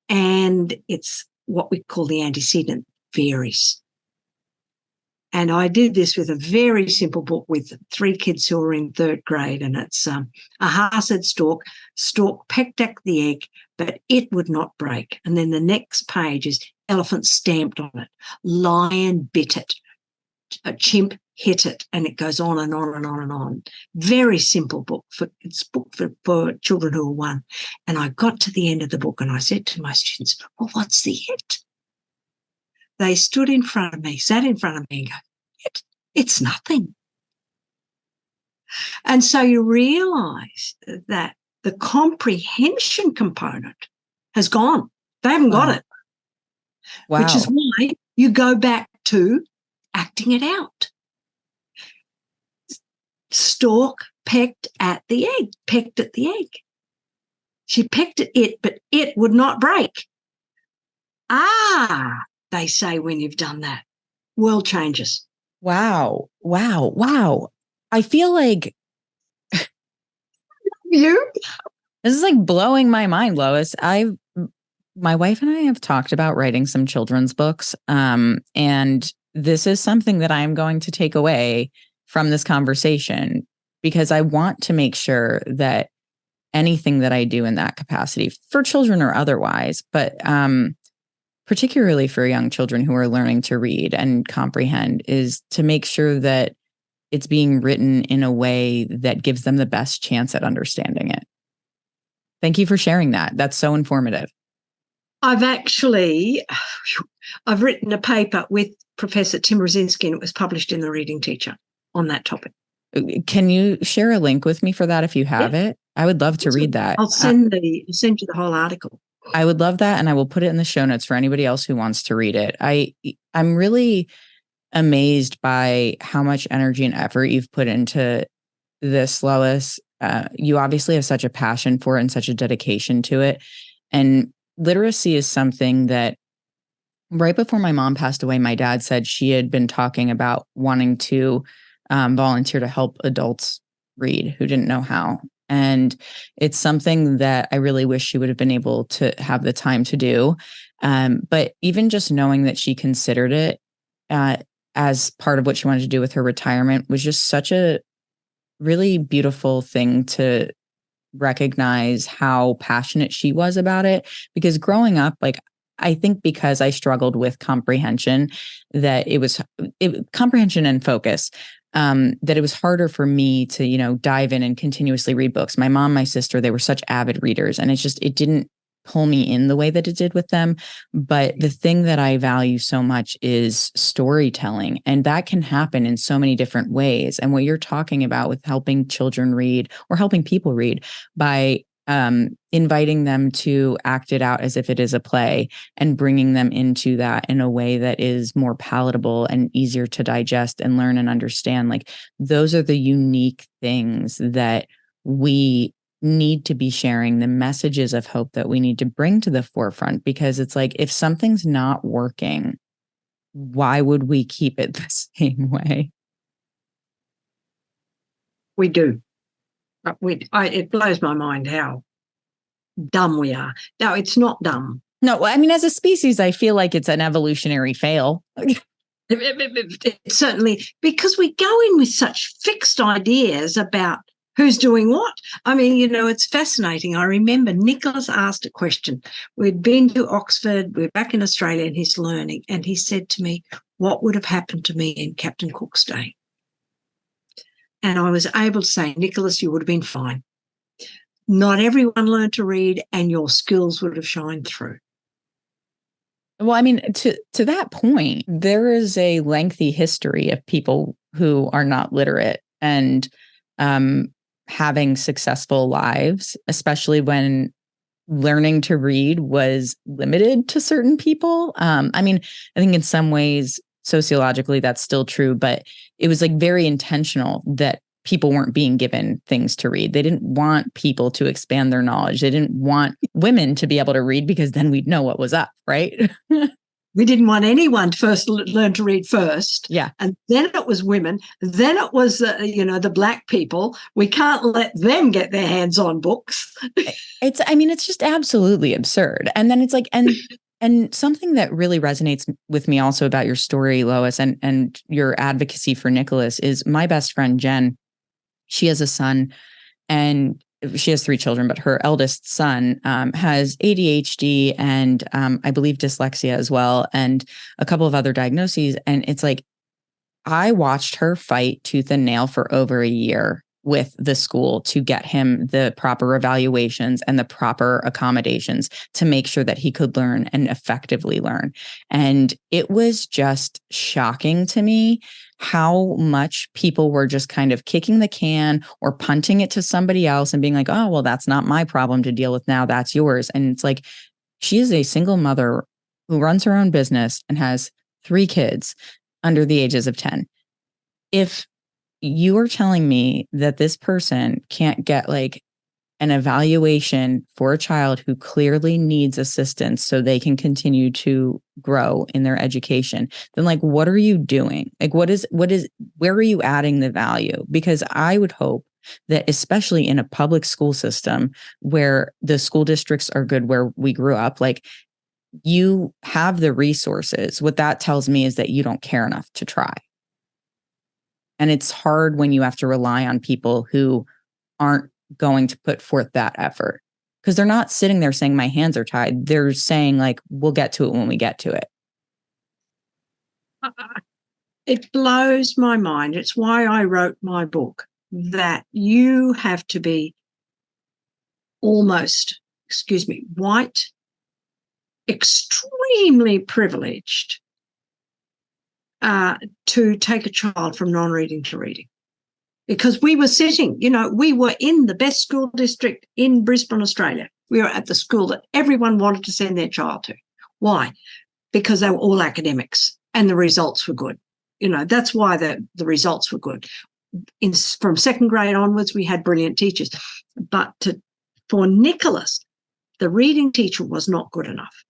and it's what we call the antecedent varies. And I did this with a very simple book with 3 kids who are in 3rd grade, and it's aha said stork pecked at the egg, but it would not break. And then the next page is elephant stamped on it, lion bit it, a chimp hit it, and it goes on and on and on and on. Very simple book. It's a book for children who are 1. And I got to the end of the book and I said to my students, well, what's the it? They sat in front of me and go, it's nothing. And so you realise that the comprehension component has gone. They haven't got it. Wow. Which is why you go back to acting it out. Stork pecked at the egg. She pecked at it, but it would not break. Ah, they say when you've done that. World changes. Wow. Wow. Wow. I feel like You? this is like blowing my mind, Lois. My wife and I have talked about writing some children's books. And this is something that I'm going to take away from this conversation because I want to make sure that anything that I do in that capacity for children or otherwise, but particularly for young children who are learning to read and comprehend, is to make sure that it's being written in a way that gives them the best chance at understanding it. Thank you for sharing that. That's so informative. I've written a paper with Professor Tim Rosinski, and it was published in the Reading Teacher on that topic. Can you share a link with me for that if you have it? I would love to read that. I'll send you the whole article. I would love that, and I will put it in the show notes for anybody else who wants to read it. I'm really amazed by how much energy and effort you've put into this, Lois. You obviously have such a passion for it and such a dedication to it. And literacy is something that right before my mom passed away, my dad said she had been talking about wanting to volunteer to help adults read who didn't know how. And it's something that I really wish she would have been able to have the time to do. But even just knowing that she considered it as part of what she wanted to do with her retirement was just such a really beautiful thing to recognize how passionate she was about it. Because growing up, like, I think because I struggled with comprehension, that comprehension and focus, that it was harder for me to, dive in and continuously read books. My mom, my sister, they were such avid readers, and it didn't pull me in the way that it did with them. But the thing that I value so much is storytelling, and that can happen in so many different ways. And what you're talking about with helping children read or helping people read by inviting them to act it out as if it is a play and bringing them into that in a way that is more palatable and easier to digest and learn and understand. Like, those are the unique things that we need to be sharing, the messages of hope that we need to bring to the forefront, because it's like, if something's not working, why would we keep it the same way? We do. It blows my mind how dumb we are. No, it's not dumb. No, I mean, as a species, I feel like it's an evolutionary fail. Certainly, because we go in with such fixed ideas about who's doing what. I mean, it's fascinating. I remember Nicholas asked a question. We'd been to Oxford, we're back in Australia, and he's learning. And he said to me, what would have happened to me in Captain Cook's day? And I was able to say, Nicholas, you would have been fine. Not everyone learned to read, and your skills would have shined through. Well, I mean, to that point, there is a lengthy history of people who are not literate and having successful lives, especially when learning to read was limited to certain people. I mean, I think in some ways, sociologically, that's still true, but it was like very intentional that people weren't being given things to read. They didn't want people to expand their knowledge. They didn't want women to be able to read because then we'd know what was up, right? We didn't want anyone to first learn to read first. Yeah. And then it was women. Then it was, the Black people. We can't let them get their hands on books. It's just absolutely absurd. And then it's like, and something that really resonates with me also about your story, Lois, and your advocacy for Nicholas is my best friend, Jen. She has a son, and she has 3 children, but her eldest son has ADHD and I believe dyslexia as well, and a couple of other diagnoses. And it's like, I watched her fight tooth and nail for over a year with the school to get him the proper evaluations and the proper accommodations to make sure that he could learn and effectively learn. And it was just shocking to me how much people were just kind of kicking the can or punting it to somebody else and being like, oh, well, that's not my problem to deal with now. That's yours. And it's like, she is a single mother who runs her own business and has 3 kids under the ages of 10. If you are telling me that this person can't get like an evaluation for a child who clearly needs assistance so they can continue to grow in their education, then like, what are you doing? Like, where are you adding the value? Because I would hope that, especially in a public school system where the school districts are good, where we grew up, like, you have the resources. What that tells me is that you don't care enough to try. And it's hard when you have to rely on people who aren't going to put forth that effort, because they're not sitting there saying my hands are tied. They're saying like, we'll get to it when we get to it. It blows my mind. It's why I wrote my book, that you have to be almost, white, extremely privileged to take a child from non-reading to reading. Because we were we were in the best school district in Brisbane, Australia. We were at the school that everyone wanted to send their child to. Why? Because they were all academics and the results were good. That's why the results were good. From second grade onwards, we had brilliant teachers. But for Nicholas, the reading teacher was not good enough.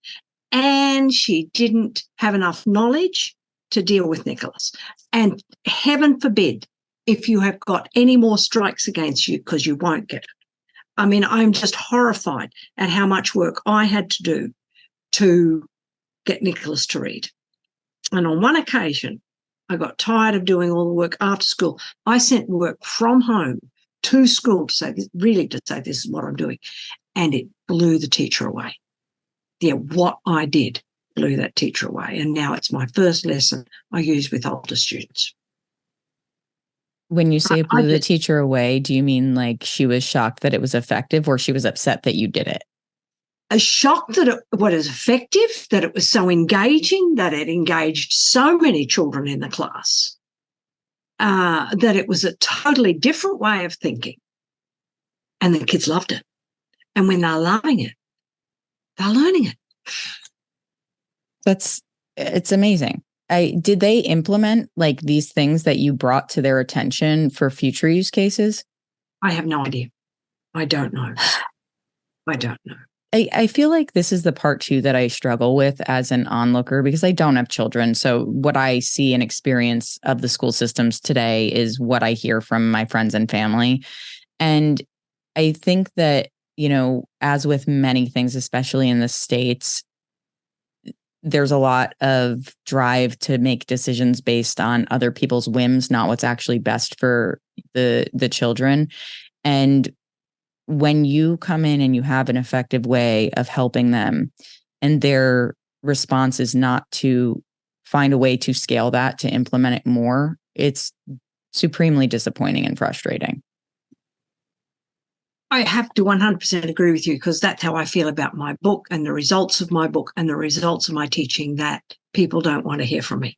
And she didn't have enough knowledge to deal with Nicholas. And heaven forbid, if you have got any more strikes against you, because you won't get it. I mean, I'm just horrified at how much work I had to do to get Nicholas to read. And on one occasion, I got tired of doing all the work after school. I sent work from home to school to say this is what I'm doing. And it blew the teacher away. Yeah, what I did blew that teacher away. And now it's my first lesson I use with older students. When you say it blew the teacher away, do you mean like she was shocked that it was effective, or she was upset that you did it? A shock that it was effective, that it was so engaging, that it engaged so many children in the class, that it was a totally different way of thinking. And the kids loved it. And when they're loving it, they're learning it. It's amazing. Did they implement like these things that you brought to their attention for future use cases? I have no idea. I don't know. I feel like this is the part too that I struggle with as an onlooker, because I don't have children. So what I see and experience of the school systems today is what I hear from my friends and family. And I think that, as with many things, especially in the States, there's a lot of drive to make decisions based on other people's whims, not what's actually best for the children. And when you come in and you have an effective way of helping them, and their response is not to find a way to scale that, to implement it more, it's supremely disappointing and frustrating. I have to 100% agree with you, because that's how I feel about my book and the results of my book and the results of my teaching, that people don't want to hear from me.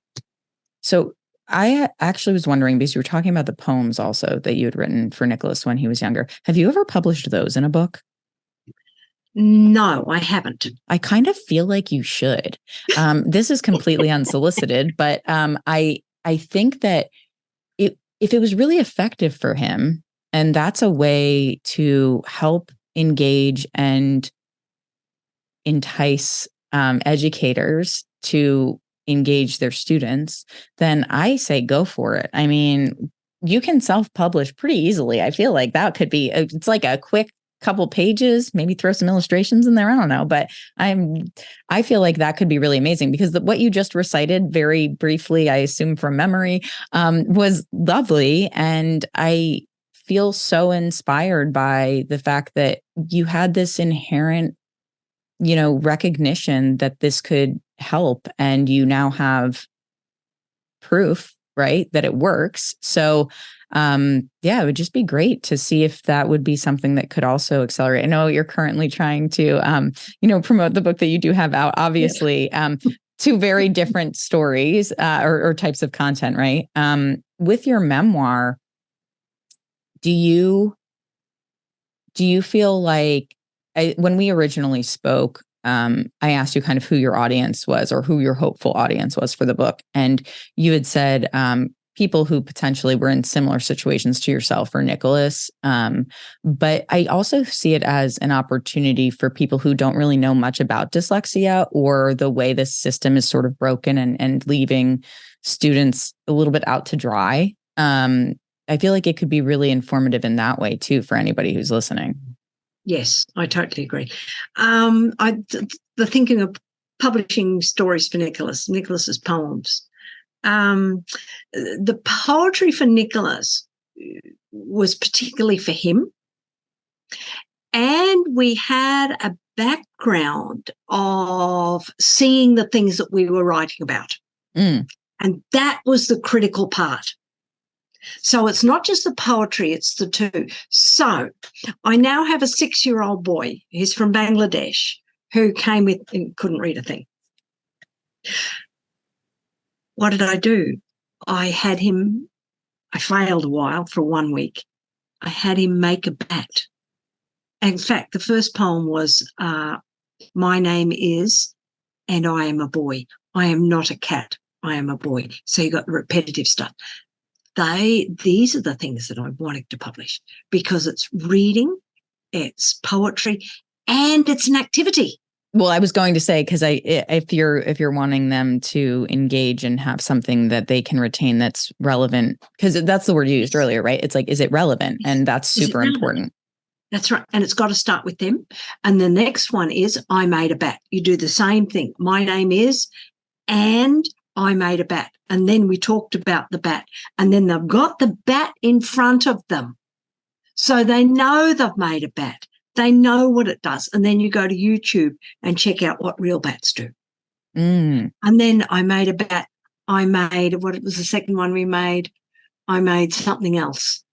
So I actually was wondering, because you were talking about the poems also that you had written for Nicholas when he was younger. Have you ever published those in a book? No, I haven't. I kind of feel like you should. This is completely unsolicited, but I think that if it was really effective for him, and that's a way to help engage and entice educators to engage their students, then I say go for it. I mean, you can self-publish pretty easily. I feel like that could be, it's like a quick couple pages, maybe throw some illustrations in there. I don't know, but I feel like that could be really amazing, because what you just recited very briefly, I assume from memory, was lovely. And I feel so inspired by the fact that you had this inherent, recognition that this could help, and you now have proof, right, that it works. So it would just be great to see if that would be something that could also accelerate. I know you're currently trying to promote the book that you do have out, obviously. Yes. Two very different stories or types of content, right? With your memoir, do you feel like, when we originally spoke, I asked you kind of who your audience was, or who your hopeful audience was for the book. And you had said people who potentially were in similar situations to yourself or Nicholas. But I also see it as an opportunity for people who don't really know much about dyslexia or the way this system is sort of broken and leaving students a little bit out to dry. I feel like it could be really informative in that way too for anybody who's listening. Yes, I totally agree. The thinking of publishing stories for Nicholas's poems. The poetry for Nicholas was particularly for him. And we had a background of seeing the things that we were writing about. And that was the critical part. So it's not just the poetry, it's the two. So I now have a 6-year-old boy. He's from Bangladesh who came with and couldn't read a thing. What did I do? I failed a while for 1 week. I had him make a bat. In fact, the first poem was, my name is, and I am a boy. I am not a cat. I am a boy. So you got the repetitive stuff. These are the things that I wanted to publish because it's reading, it's poetry, and it's an activity. Well, I was going to say, because if you're wanting them to engage and have something that they can retain that's relevant, because that's the word you used earlier, right? It's like, is it relevant? And that's super important. That's right. And it's got to start with them. And the next one is, I made a bat. You do the same thing. My name is, and I made a bat. And then we talked about the bat. And then they've got the bat in front of them. So they know they've made a bat. They know what it does. And then you go to YouTube and check out what real bats do. And then I made a bat. What was the second one we made? I made something else.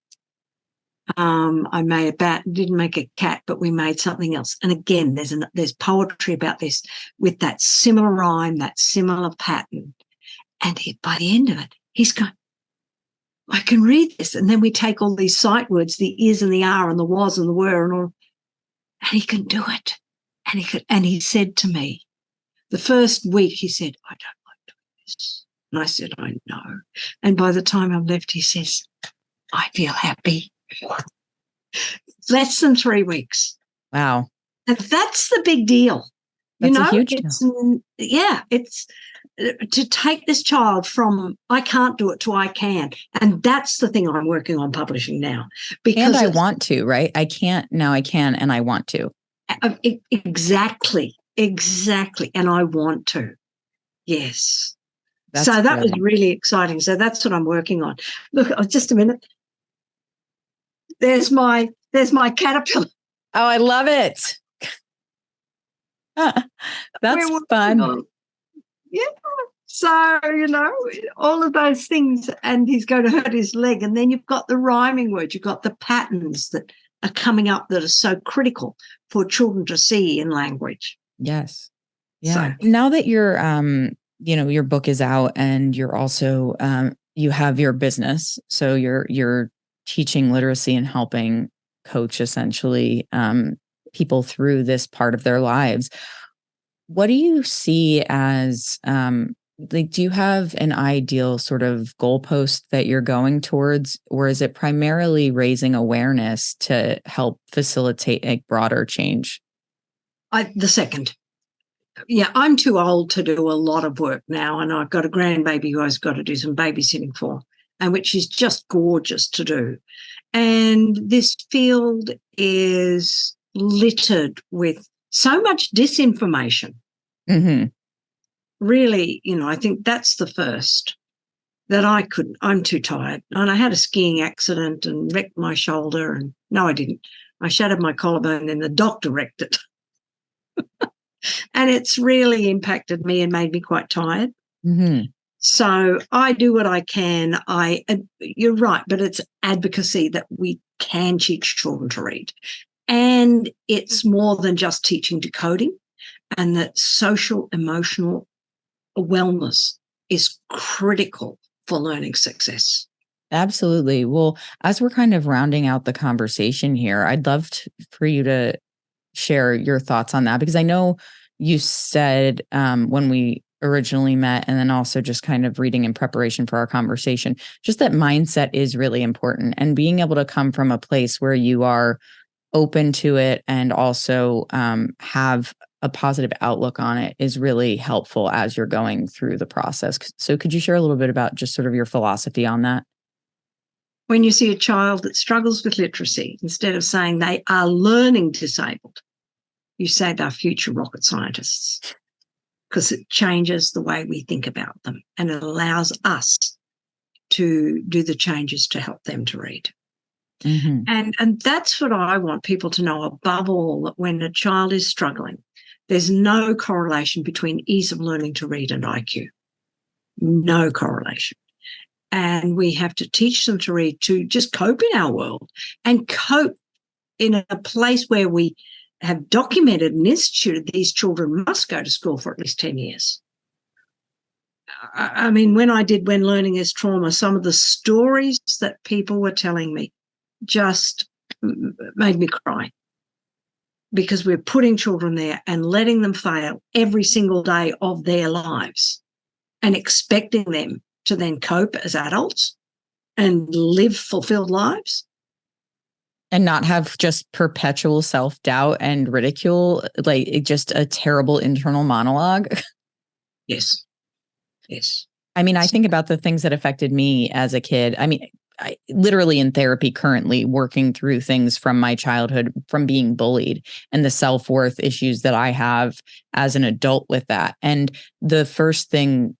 I made a bat, didn't make a cat, but we made something else. And again, there's poetry about this with that similar rhyme, that similar pattern. And by the end of it, he's going, I can read this. And then we take all these sight words, the is and the are and the was and the were and all, and he can do it. And he said to me, the first week he said, I don't like doing this. And I said, I know. And by the time I'm left, he says, I feel happy. Less than 3 weeks. Wow. And that's the big deal. That's a huge deal. Yeah, it's to take this child from I can't do it to I can. And that's the thing I'm working on publishing now. And I want to, right? I can't, now I can, and I want to. Exactly. And I want to. Yes. That's so that good. was really exciting. So that's what I'm working on. Look, just a minute. There's my caterpillar. Oh, I love it. That's fun. Yeah. So, all of those things, and he's going to hurt his leg. And then you've got the rhyming words, you've got the patterns that are coming up that are so critical for children to see in language. Yes. Yeah. So, now that your book is out and you're also, you have your business. So you're teaching literacy and helping coach essentially people through this part of their lives. What do you see as do you have an ideal sort of goalpost that you're going towards, or is it primarily raising awareness to help facilitate a broader change? The second. Yeah, I'm too old to do a lot of work now, and I've got a grandbaby who I've got to do some babysitting for, and which is just gorgeous to do. And this field is littered with so much disinformation. Mm-hmm. Really, I think that's the first that I'm too tired. And I had a skiing accident and wrecked my shoulder. And no, I didn't. I shattered my collarbone and the doctor wrecked it. And it's really impacted me and made me quite tired. Mm-hmm. So I do what I can. You're right, but it's advocacy that we can teach children to read. And it's more than just teaching decoding, and that social, emotional wellness is critical for learning success. Absolutely. Well, as we're kind of rounding out the conversation here, I'd love for you to share your thoughts on that, because I know you said when we originally met, and then also just kind of reading in preparation for our conversation, just that mindset is really important, and being able to come from a place where you are open to it and also have a positive outlook on it is really helpful as you're going through the process. So could you share a little bit about just sort of your philosophy on that? When you see a child that struggles with literacy, instead of saying they are learning disabled, you say they're future rocket scientists, because it changes the way we think about them and it allows us to do the changes to help them to read. Mm-hmm. And that's what I want people to know above all, that when a child is struggling, there's no correlation between ease of learning to read and IQ. No correlation. And we have to teach them to read, to just cope in our world and cope in a place where we have documented and instituted these children must go to school for at least 10 years. I mean, when Learning is Trauma, some of the stories that people were telling me just made me cry, because we're putting children there and letting them fail every single day of their lives and expecting them to then cope as adults and live fulfilled lives. And not have just perpetual self-doubt and ridicule, like just a terrible internal monologue. Yes. Yes. I mean, I think about the things that affected me as a kid. I mean, I literally in therapy currently working through things from my childhood, from being bullied and the self-worth issues that I have as an adult with that. And the first thing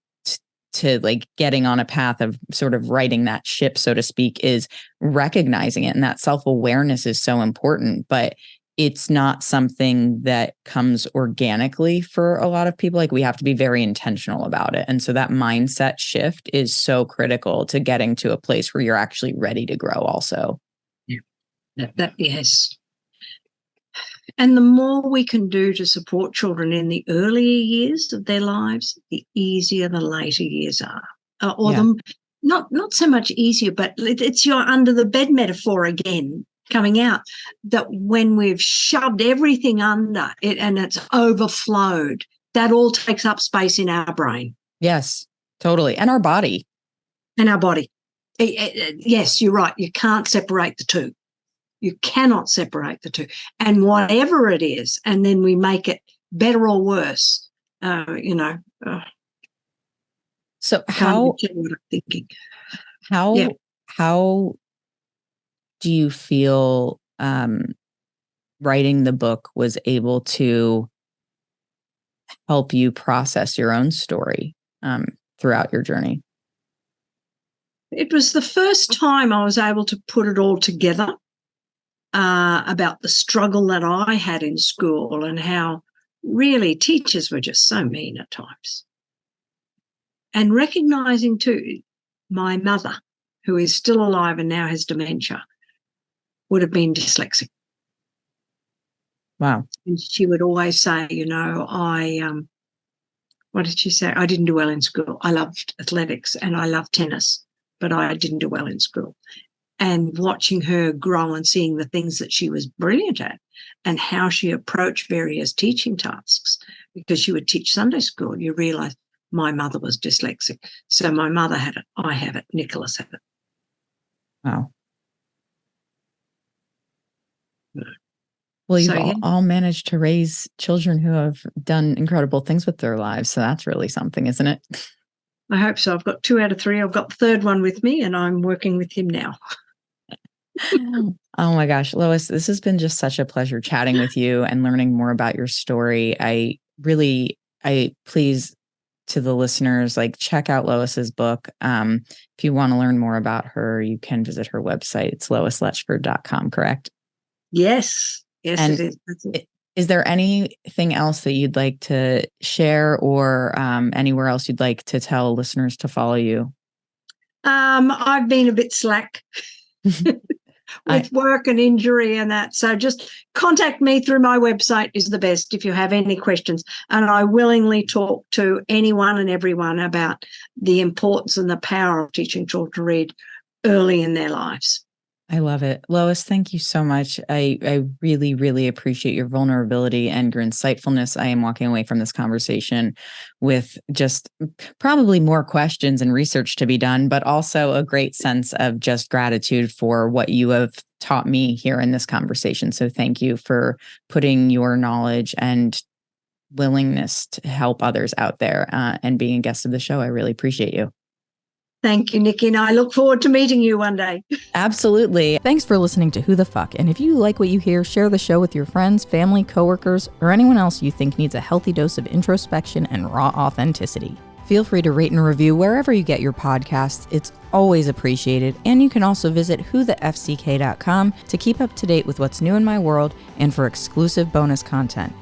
to like getting on a path of sort of righting that ship, so to speak, is recognizing it. And that self-awareness is so important, but it's not something that comes organically for a lot of people. Like, we have to be very intentional about it. And so that mindset shift is so critical to getting to a place where you're actually ready to grow also. Yeah, yes. And the more we can do to support children in the earlier years of their lives, the easier the later years are. Not so much easier, but it's your under the bed metaphor again coming out, that when we've shoved everything under it and it's overflowed, that all takes up space in our brain. Yes, totally. And our body. And our body. Yes, you're right. You can't separate the two. You cannot separate the two. And whatever it is, and then we make it better or worse, So how what I'm thinking. How do you feel writing the book was able to help you process your own story throughout your journey? It was the first time I was able to put it all together, about the struggle that I had in school and how really teachers were just so mean at times. And recognizing too, my mother, who is still alive and now has dementia, would have been dyslexic. Wow. And she would always say, what did she say? I didn't do well in school. I loved athletics and I loved tennis, but I didn't do well in school. And watching her grow and seeing the things that she was brilliant at and how she approached various teaching tasks, because she would teach Sunday school, you realise my mother was dyslexic. So my mother had it, I have it, Nicholas had it. Wow. Well, you've all managed to raise children who have done incredible things with their lives. So that's really something, isn't it? I hope so. I've got 2 out of 3. I've got the third one with me and I'm working with him now. Oh my gosh, Lois, this has been just such a pleasure chatting with you and learning more about your story. I please, to the listeners, like, check out Lois's book. If you want to learn more about her, you can visit her website. It's loisletchford.com, correct? Yes. Yes, and it is. That's it. Is there anything else that you'd like to share, or anywhere else you'd like to tell listeners to follow you? I've been a bit slack with work and injury and that. So just contact me through my website is the best if you have any questions. And I willingly talk to anyone and everyone about the importance and the power of teaching children to read early in their lives. I love it. Lois, thank you so much. I really, really appreciate your vulnerability and your insightfulness. I am walking away from this conversation with just probably more questions and research to be done, but also a great sense of just gratitude for what you have taught me here in this conversation. So thank you for putting your knowledge and willingness to help others out there and being a guest of the show. I really appreciate you. Thank you, Nikki, and I look forward to meeting you one day. Absolutely. Thanks for listening to Who the Fuck. And if you like what you hear, share the show with your friends, family, coworkers, or anyone else you think needs a healthy dose of introspection and raw authenticity. Feel free to rate and review wherever you get your podcasts. It's always appreciated. And you can also visit whothefck.com to keep up to date with what's new in my world and for exclusive bonus content.